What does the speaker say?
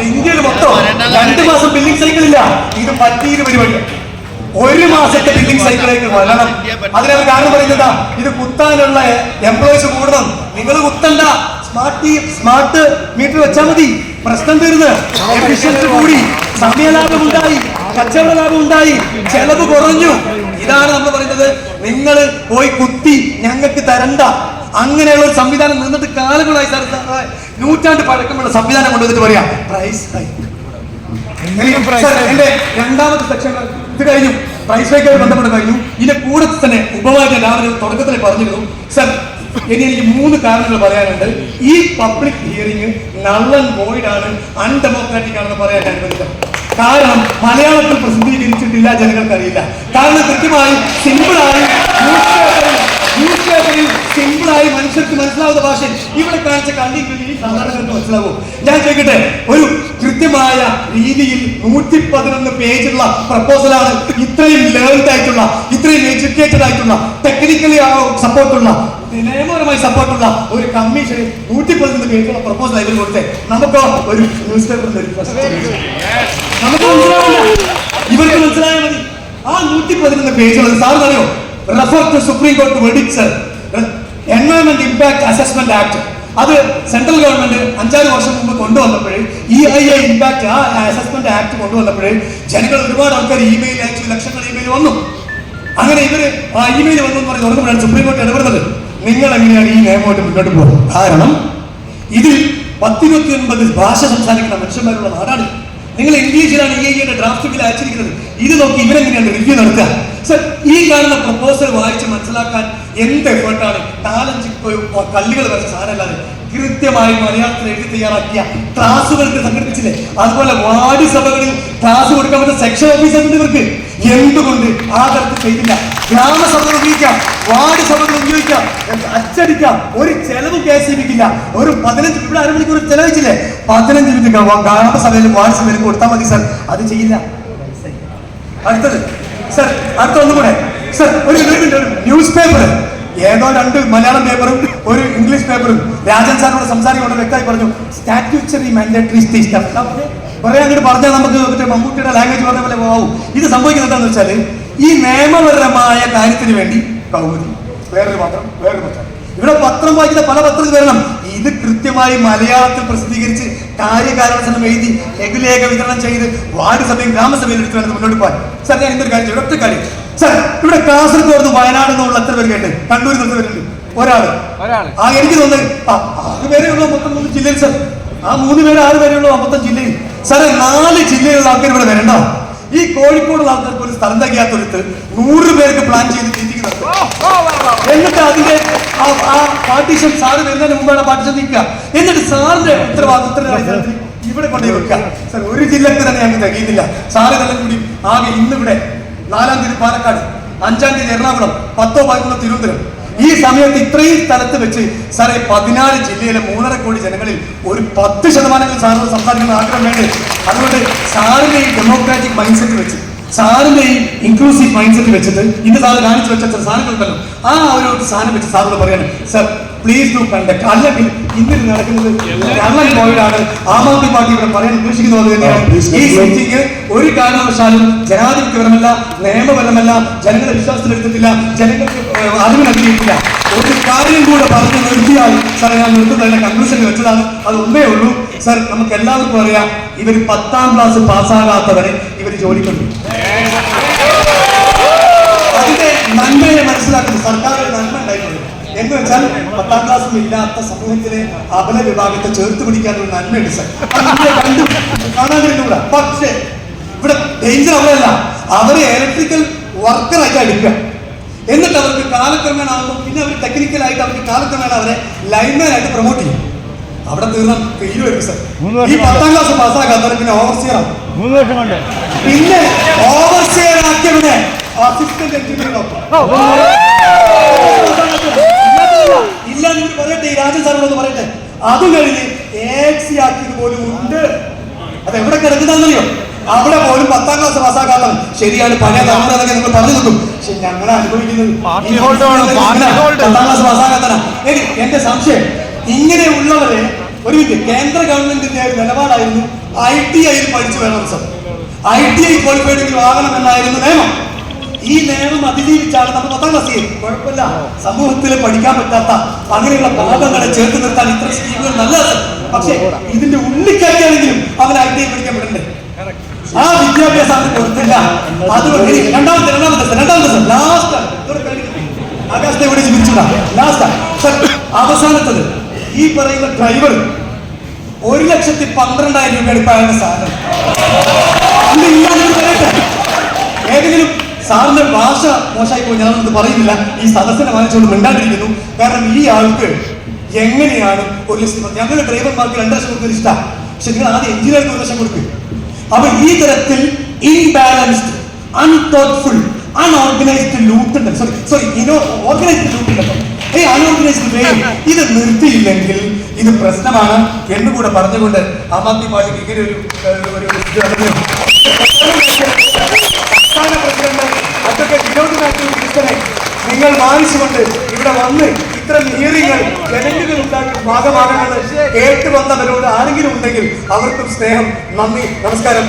ഇന്ത്യയിൽ മൊത്തം 2 മാസം ബില്ലിംഗ് സൈക്കിൾ ഇല്ല. ഇത് പറ്റിയൊരു പരിപാടിയാണ്. 1 മാസത്തെ ബില്ലിംഗ് സൈക്കിളിലേക്ക് വരണം. അതിനവർ കാരണം പറയുന്നതാ, ഇത് കുത്താനുള്ള എംപ്ലോയീസ് കൂടണം. നിങ്ങൾ കുത്തണ്ട, സ്മാർട്ട് മീറ്റർ വെച്ചാൽ മതി, പ്രശ്നം തീർന്ന്. എഫിഷ്യൻസി കൂടി, സമയലാഭം ഉണ്ടായി, കച്ചവട ലാഭം ഉണ്ടായി, ചെലവ് കുറഞ്ഞു. ഇതാണ് നമ്മൾ പറയുന്നത്. നിങ്ങൾ പോയി കുത്തി ഞങ്ങൾക്ക് തരണ്ട. അങ്ങനെയുള്ള ഒരു സംവിധാനം നിന്നിട്ട് കാലങ്ങളായി. നൂറ്റാണ്ട് പഴക്കമുള്ള സംവിധാനം കൊണ്ടുവന്നിട്ട് പറയാം പ്രൈസ് ഹൈക്ക്. എന്റെ രണ്ടാമത്തെ സെക്ഷൻ ഇത് കഴിഞ്ഞു, പ്രൈസ് ഹൈക്കുമായി ബന്ധപ്പെട്ട് കഴിഞ്ഞു. ഇതിന്റെ കൂടെ തന്നെ ഉപവാചന രാവിലെ തുടക്കത്തിൽ പറഞ്ഞിരുന്നു. സർ, ഇനി എനിക്ക് 3 കാരണങ്ങൾ പറയാനുണ്ട്. ഈ public hearing null and void ആണ്, അൺഡെമോക്രാറ്റിക് ആണെന്ന് പറയാൻ ഞാൻ അനുവദിക്കാം. കാരണം മലയാളത്തിൽ പ്രസിദ്ധീകരിച്ചിട്ടില്ല, ജനങ്ങൾക്കറിയില്ല. കാരണം കൃത്യമായി സിമ്പിളായി ന്യൂസ് പേപ്പറിൽ സിമ്പിളായി മനുഷ്യർക്ക് മനസ്സിലാവുന്ന ഭാഷയിൽ ഇവിടെ കാണിച്ച കണ്ടിട്ടുണ്ടെങ്കിൽ സാധാരണക്കാർക്ക് മനസ്സിലാവും. ഞാൻ ചോദിക്കട്ടെ, ഒരു കൃത്യമായ രീതിയിൽ 111 പേജുള്ള പ്രപ്പോസലാണ്. ഇത്രയും ലേൺഡ് ആയിട്ടുള്ള, ഇത്രയും എഡ്യൂക്കേറ്റഡ് ആയിട്ടുള്ള, ടെക്നിക്കലി സപ്പോർട്ടുള്ള, നിയമപരമായി സപ്പോർട്ടുള്ള ഒരു കമ്മീഷൻ 111 പേജുള്ള പ്രപ്പോസൽ ഇവർ കൊടുത്തേ. നമുക്കോ ഒരു ന്യൂസ് പേപ്പറിന്റെ ഒരു നമുക്ക് മനസ്സിലാവില്ല, ഇവർക്ക് മനസ്സിലായാൽ മതി. ആ 111 പേജുള്ളത് സാർ അറിയോ? റെഫർ ടു സുപ്രീം കോടതി വെർഡിക്ട്സ്. എൻവയോൺമെന്റ് ഇമ്പാക്ട് അസസ്മെന്റ് ആക്ട്, അത് സെൻട്രൽ ഗവൺമെന്റ് 5-6 വർഷം മുമ്പ് കൊണ്ടുവന്നപ്പോഴേ, EIA ഇമ്പാക്ട് ആ അസസ്മെന്റ് ആക്ട് കൊണ്ടുവന്നപ്പോഴേ ജനങ്ങൾ ഒരുപാട് ആൾക്കാർ ഇമെയിൽ അയച്ചു, ലക്ഷങ്ങൾ ഇമെയിൽ വന്നു. അങ്ങനെ ഇവര് ആ ഇമെയിൽ വന്നു എന്ന് പറഞ്ഞ് തുടങ്ങുമ്പോഴാണ് സുപ്രീം കോടതി ഇടപെടുന്നത്. നിങ്ങൾ എങ്ങനെയാണ് ഈ നിയമമായിട്ട് മുന്നോട്ട് പോകുന്നത്? കാരണം ഇതിൽ 10-29 ഭാഷ സംസാരിക്കുന്ന മനുഷ്യന്മാരുള്ള നാടാണ്. നിങ്ങൾ ഇംഗ്ലീഷിലാണ് EIA ഡ്രാഫ്റ്റ് ബിൽ അയച്ചിരിക്കുന്നത്. ഇത് നോക്കി ഇവരെങ്ങനെയാണ് റിവ്യൂ നടത്തുക? സർ, ഈ കാണുന്ന പ്രപ്പോസൽ വായിച്ച് മനസ്സിലാക്കാൻ എന്ത് എഫേർട്ടാണ്. 4-5 കല്ലുകൾ വെച്ച സാധനമല്ലാതെ കൃത്യമായി മലയാളത്തിൽ എഴുതി തയ്യാറാക്കിയ ക്ലാസുകൾക്ക് സംഘടിപ്പിച്ചില്ലേ? അതുപോലെ വാർഡ് സഭകളിൽ ക്ലാസ് കൊടുക്കാൻ പറ്റുന്ന സെക്ഷൻ ഓഫീസറിന്റെ ഇവർക്ക് എന്തുകൊണ്ട് ആ തരത്തിൽ ചെയ്തില്ല? ഗ്രാമസഭകൾ ഉപയോഗിക്കാം, വാർഡ് സഭകൾ ഉപയോഗിക്കാം, അച്ചടിക്കാം, ഒരു ചെലവ് കേസിപ്പിക്കില്ല. ഒരു 15 അരമണിക്കൂർ ചെലവിച്ചില്ലേ? 15 മിനിറ്റ് ഗ്രാമസഭയിലും വാർഡ് സഭയിലും കൊടുത്താൽ മതി സർ. അത് ചെയ്യില്ല. അടുത്തത് സർ, അടുത്ത ഒന്നുകൂടെ സർ, ഒരു ന്യൂസ് പേപ്പർ, ഏതോ 2 മലയാളം പേപ്പറും ഒരു ഇംഗ്ലീഷ് പേപ്പറും രാജൻ സാറിനോട് സംസാരിക്കൊണ്ട് വ്യക്തമായി പറഞ്ഞു, സ്റ്റാറ്റ്യൂച്ചറി മാൻഡേറ്ററി കുറെ അങ്ങോട്ട് പറഞ്ഞാൽ നമുക്ക് മറ്റേ മമ്മൂട്ടിയുടെ ലാംഗ്വേജ് പറഞ്ഞ പോലെ പോവും. ഇത് സംഭവിക്കുന്നത് എന്താണെന്ന് വെച്ചാൽ, ഈ നിയമപരമായ കാര്യത്തിന് വേണ്ടി കൗമുദി വേറൊരു പത്രം, ഇവിടെ പത്രം വായിക്കുന്ന പല പത്രങ്ങൾ വരണം. ഇത് കൃത്യമായി മലയാളത്തിൽ പ്രസിദ്ധീകരിച്ച് കാര്യകാരണ എഴുതി ലഘുലേഖ വിതരണം ചെയ്ത് വാർഡ് സഭയും ഗ്രാമസഭയും എടുത്ത് വേണം മുന്നോട്ട് പോകാൻ. സാർ, ഞാൻ ഇന്നൊരു കാര്യം, ഒറ്റ കാര്യം സാർ, ഇവിടെ കാസർഗോഡ് വയനാട് നിന്നുള്ള എത്ര പേര് കേട്ട്? കണ്ണൂരിൽ നിന്ന് പേരുണ്ട്, ഒരാള്. ആ എനിക്ക് തോന്നുന്നത് 6 പേരേ ഉള്ളൂ മൊത്തം 3 ജില്ലയിൽ സർ. ആ 3 പേര് 6 പേരേ ഉള്ളൂ മൊത്തം ജില്ലയിൽ. സാറേ, 4 ജില്ലയിലുള്ള ആൾക്കാർ ഇവിടെ വരണ്ട. ഈ കോഴിക്കോടുള്ള ആൾക്കാർക്ക് ഒരു സ്ഥലം തികയാത്തൊരുത്ത് 100 പേർക്ക് പ്ലാൻ ചെയ്ത് ചിന്തിക്കുന്നത്. എന്നിട്ട് അതിന്റെ ആ പാർട്ടീഷൻ സാറ് വരുന്നതിന് മുമ്പാണ് പാർട്ടീഷൻ നിൽക്കുക. എന്നിട്ട് സാറിന്റെ ഉത്തരവാദിത്തത്തിന് ഇവിടെ കൊണ്ടുപോയി വെക്കുക. സാർ, ഒരു ജില്ലക്ക് തന്നെ ഞങ്ങൾക്ക് തികയുന്നില്ല. സാറ് ഇതെല്ലാം കൂടി ആകെ ഇന്നിവിടെ 4-ാം തീയതി പാലക്കാട്, 5-ാം തീയതി എറണാകുളം, 10-15 തിരുവനന്തപുരം. ഈ സമയത്ത് ഇത്രയും സ്ഥലത്ത് വെച്ച് സാറേ 14 ജില്ലയിലെ 3.5 കോടി ജനങ്ങളിൽ ഒരു 10% സാറിനോട് സംസാരിക്കുന്ന ആഗ്രഹം വേണ്ടേ? അതുകൊണ്ട് സാറിന്റെ ഈ ഡെമോക്രാറ്റിക് മൈൻഡ് സെറ്റ് വെച്ച്, സാറിന്റെ ഈ ഇൻക്ലൂസീവ് മൈൻഡ് സെറ്റ് വെച്ചിട്ട് ഇന്ന് സാറ് കാണിച്ചു വെച്ച ചില സാധനങ്ങളുണ്ടല്ലോ, ആ ഒരു സാധനം വെച്ച് സാറിനോട് പറയാണ്, സർ പ്ലീസ് ഡു കണ്ടക്ട്. അല്ലെങ്കിൽ ഇന്നിൽ നടക്കുന്നത് കള്ളൻ കോവിഡാണ്. ആം ആദ്മി പാർട്ടി ഇവിടെ പറയാൻ ഉദ്ദേശിക്കുന്നത് തന്നെയാണ്. ഈ മീറ്റിംഗ് ഒരു കാരണവശാലും ജനാധിപത്യപരമല്ല, നിയമപരമല്ല, ജനങ്ങളെ വിശ്വാസത്തിലെടുത്തിട്ടില്ല, ജനങ്ങൾക്ക് അറിവ് നൽകിയിട്ടില്ല. ഒരു കാര്യം കൂടെ പറഞ്ഞു നിർത്തിയാൽ സാറേ, ഞാൻ നിർത്തുന്നതിന്റെ കൺക്ലൂഷൻ വെച്ചതാണ്. അത് ഒന്നേ ഉള്ളൂ സർ, നമുക്ക് എല്ലാവർക്കും അറിയാം, ഇവർ 10ാം ക്ലാസ് പാസ്സാകാത്തവരെ ഇവർ ജോലിക്കുണ്ട്. അതിന്റെ നന്മയെ മനസ്സിലാക്കുന്നത് സർക്കാർ നന്മ ഉണ്ടായിട്ടുണ്ട്. എന്ന് വെച്ചാൽ 10ാം ക്ലാസ്സും ഇല്ലാത്ത സമൂഹത്തിലെ അബല വിഭാഗത്തെ ചേർത്ത് പിടിക്കാനുള്ള നന്മയുണ്ട് സർ. കാണാൻ കഴിയുന്നില്ല. പക്ഷേ ഇവിടെ ഡേഞ്ചർ അവിടെയല്ല, അവരെ ഇലക്ട്രിക്കൽ വർക്കറായിട്ട് എടുക്കുക. എന്നിട്ട് അവർക്ക് കാലക്രമേണ ആകുമ്പോൾ പിന്നെ അവർ ടെക്നിക്കലായിട്ട് അവർക്ക് കാലക്രമേണ അവരെ ലൈൻമാനായിട്ട് പ്രൊമോട്ട് ചെയ്യും. അവിടെ തീരുമായിരിക്കും സർ. ഈ 10ാം ക്ലാസ് പാസ്സാക്കാത്തവരെ പിന്നെ ഓവർസിയർ ആവും. 3 വർഷം കൊണ്ട് പിന്നെ ഓവർസിയർ ആക്കിയവിടെ അസിസ്റ്റന്റ് എഞ്ചിനീയർ ഇല്ല എന്ന് പറയട്ടെ, ഈ രാജൻ സാറിനോട് പറയട്ടെ. അതും കഴിഞ്ഞ് AXC ആക്കിയത് പോലും ഉണ്ട്. അത് എവിടെ കിടക്കുന്നറിയോ? അവിടെ പോലും 10ാം ക്ലാസ് പാസ്സാക്കാത്തവൻ. ശരിയാണ്, പഴയ തലമുറ നിങ്ങൾ പറഞ്ഞു നിൽക്കും. പക്ഷെ ഞങ്ങളെ അനുഭവിക്കുന്നത് 10ാം ക്ലാസ് പാസ്സാക്കാത്തവനാ. എന്റെ സംശയം, ഇങ്ങനെയുള്ളവരെ ഒരു മിനിറ്റ്, കേന്ദ്ര ഗവൺമെന്റിന്റെ നിലപാടായിരുന്നു ITI പഠിച്ചു വരണം സർ, ITI ക്വാളിഫൈഡ് ആകണമെന്നായിരുന്നു നിയമം. ഈ നിയമം അതിജീവിച്ചാണ് നമ്മൾ 10ാം ക്ലാസ്. കുഴപ്പമില്ല, സമൂഹത്തിൽ പഠിക്കാൻ പറ്റാത്ത അങ്ങനെയുള്ള പാപങ്ങളെ ചേർത്ത് നിർത്താൻ ഇത്തരം സ്കീമുകൾ നല്ലതാണ്. പക്ഷേ ഇതിന്റെ ഉള്ളിക്കാരിയാണെങ്കിലും അവൻ ITI പഠിക്കാൻ പറ്റണ്ടേ? ആ വിദ്യാഭ്യാസം അവന് കൊടുത്തില്ല. അതുകൊണ്ട് രണ്ടാമത്തെ ലാസ്റ്റ് ആകാശത്തെ വിളിച്ച് പിരിച്ചുവിടാം. ലാസ്റ്റ് അവസാനത്തത്, ഈ പറയുന്ന ഡ്രൈവർ 1,12,000 രൂപയാണ് ഇപ്പൊ അയാളുടെ സാധനം. ഏതെങ്കിലും സാറിന്റെ ഭാഷ മോശമായി പോയി ഞാനൊന്നും പറയുന്നില്ല, ഈ സദസ്സിനെ വാങ്ങിച്ചുകൊണ്ട് മിണ്ടാണ്ടിരിക്കുന്നു. കാരണം ഈ ആൾക്ക് എങ്ങനെയാണ് 1 ലക്ഷം, ഞങ്ങളുടെ ഡ്രൈവർമാർക്ക് 2 ലക്ഷം കൊടുക്കുന്ന ഇഷ്ടമാണ്, പക്ഷെ നിങ്ങൾ ആദ്യം എഞ്ചിനീയർക്ക് 1 ലക്ഷം കൊടുക്കുക. അപ്പൊ ഈ തരത്തിൽ ഇൻബാലൻസ്ഡ്, അൺതോട്ട്ഫുൾ, അൺഓർഗനൈസ്ഡ് ലൂട്ട് ഉണ്ട്. ഓർഗനൈസ്ഡ് ലൂട്ട് ഉണ്ടല്ലോ, അൺഓർഗനൈസ്ഡ് വേ ഇത് നിർത്തിയില്ലെങ്കിൽ ഇത് പ്രശ്നമാണ് എന്നുകൂടെ പറഞ്ഞുകൊണ്ട് ആം ആദ്മി പാർട്ടിക്ക് ഇങ്ങനെ ഒരു സംസ്ഥാന പ്രസിഡന്റ് അഡ്വക്കേറ്റ് വിനോദ് മാത്യു കൃഷ്ണനെ നിങ്ങൾ മാനിച്ചുകൊണ്ട് ഇവിടെ വന്ന് ഇത്തരം ഹിയറിങ്ങൾ ജനങ്ങൾ ഉണ്ടാക്കി ഭാഗമാകണമെന്ന് കേട്ടു വന്നവരോട് ആരെങ്കിലും ഉണ്ടെങ്കിൽ അവർക്കും സ്നേഹം, നന്ദി, നമസ്കാരം.